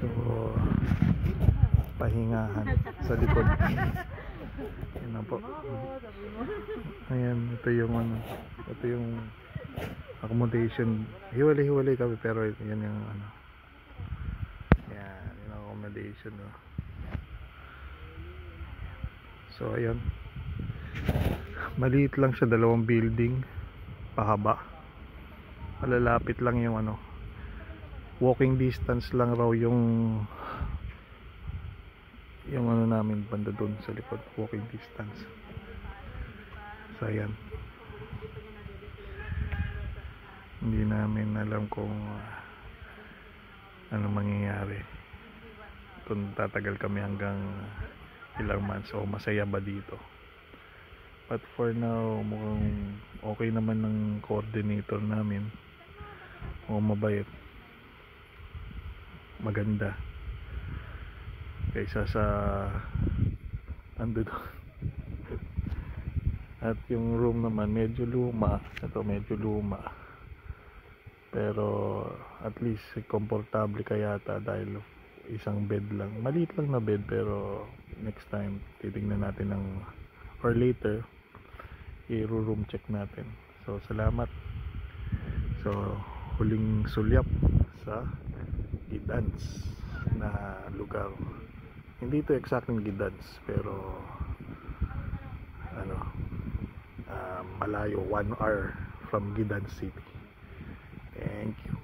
So pahingahan sa likod. Yan na po. Ayan, ito yung ano, ito yung accommodation. Hiwalay-hiwalay kami pero yan yung ano. Yan, yung accommodation. Oh. So ayan. Maliit lang siya, 2 building pahaba. Malalapit lang yung ano. Walking distance lang raw yung ano namin banda doon sa likod, walking distance. So ayan, hindi namin alam kung ano mangyayari kung tatagal kami hanggang ilang months o masaya ba dito. But for now mukhang okay naman ng coordinator namin, mabait, maganda kaysa sa ando doon. At yung room naman medyo luma, ito medyo luma, pero at least komportable kayata dahil isang bed lang, maliit lang na bed. Pero next time titingnan natin ng, or later i-room check natin. So salamat. So huling sulyap sa Gidans na lugar. Hindi ito exactly Gidans pero ano, malayo, 1 hour from Gidans City. Thank you.